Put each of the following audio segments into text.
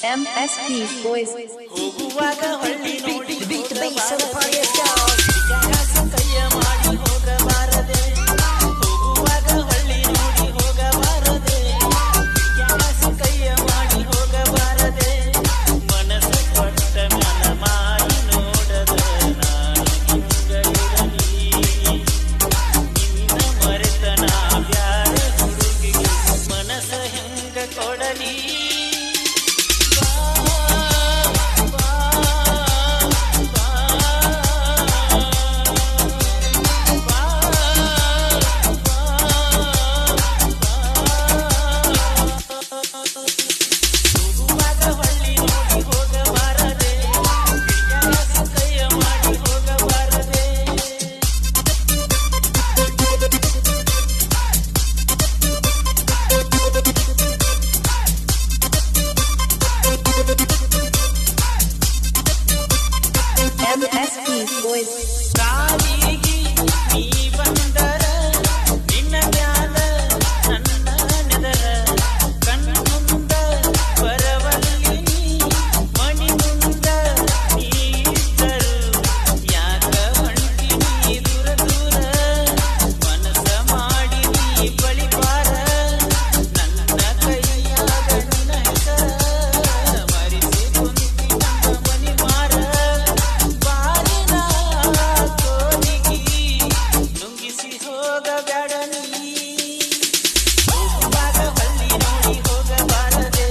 MSP boys. ಹೋಗುವಾಗ ಹೊಳ್ಳಿ ನೋಡಿ The beat, the bass, so the party is ಜಾಗ ಕೈಯ ಮಾಡಿ ಹೋಗಬಾರದೆ ಹೋಗುವಾಗ ಹೊಳ್ಳಿ ನೋಡಿ ಹೋಗಬಾರದೆ ಜಾಗ ಕೈಯ ಮಾಡಿ ಹೋಗಬಾರದೆ ಮನಸ್ಸು ಕೊಟ್ಟ ಮನ ಮಾಡಿ ನೋಡದ ನಾನು ಹಿಂಗಳಿರಲಿ ನಿನ್ನ ಮರೆತನ ಬ್ಯಾರೆ ಹುಡುಗಿಗೆ ಮನಸ್ಸು ಹೆಂಗ ಕೊಡಲಿ MSP boys. ಕಾಲಿಗೆ ನೀ ಬಂದರ ನಿನ್ನ ಮ್ಯಾಲ ನನ್ನ ನೆದರ ಕಣ್ಣು ಮುಂದ ಬರವಲ್ಲಿ ನೀ ಮಣಿ ಮುಂದ ನೀ ಇದ್ದರು ಯಾಕ ಹೊಂಟಿ ನೀ ದೂರ ದೂರ ಮನಸ್ಸ ಮಾಡಿ ನೀ ಬಳಿಬಾರ ನನ್ನ ಕೈಯಾಗ ನಿನ್ನ ಹೆಸರ ಮರಿಸಿ ಕುಂತಿ ನಮ್ಮ ಮನಿ ಮಾರ ನುಂಗಿಸಿ ಹೋಗಬೇಡ ನೀ ಹೋಗುವಾಗ ಹೊಳ್ಳಿ ನೋಡಿ ಹೋಗಬಾರದೆ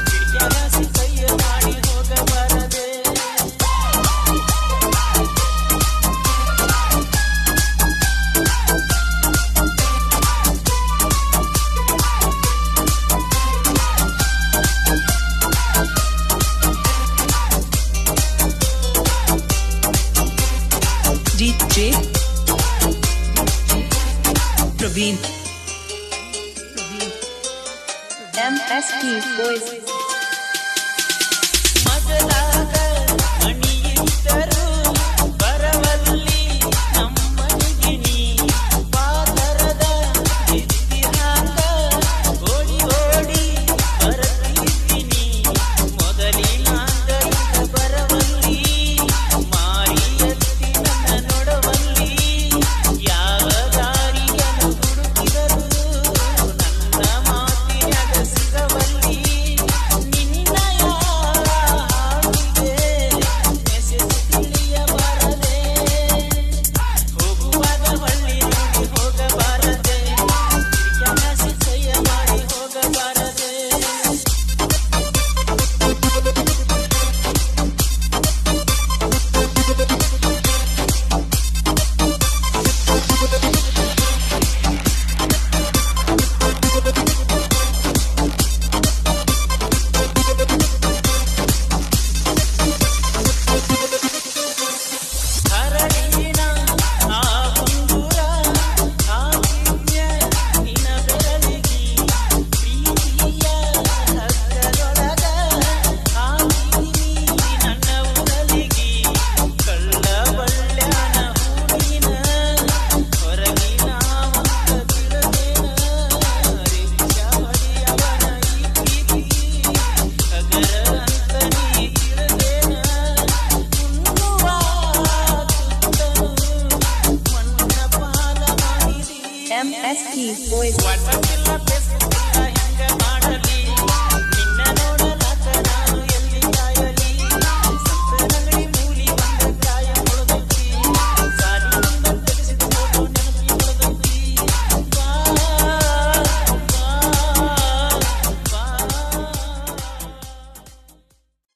ಕಿಡಿಯಾಸಿ ಕೈಯ ಮಾಡಿ ಹೋಗಬಾರದೆ DJ Praveen. MSP boys.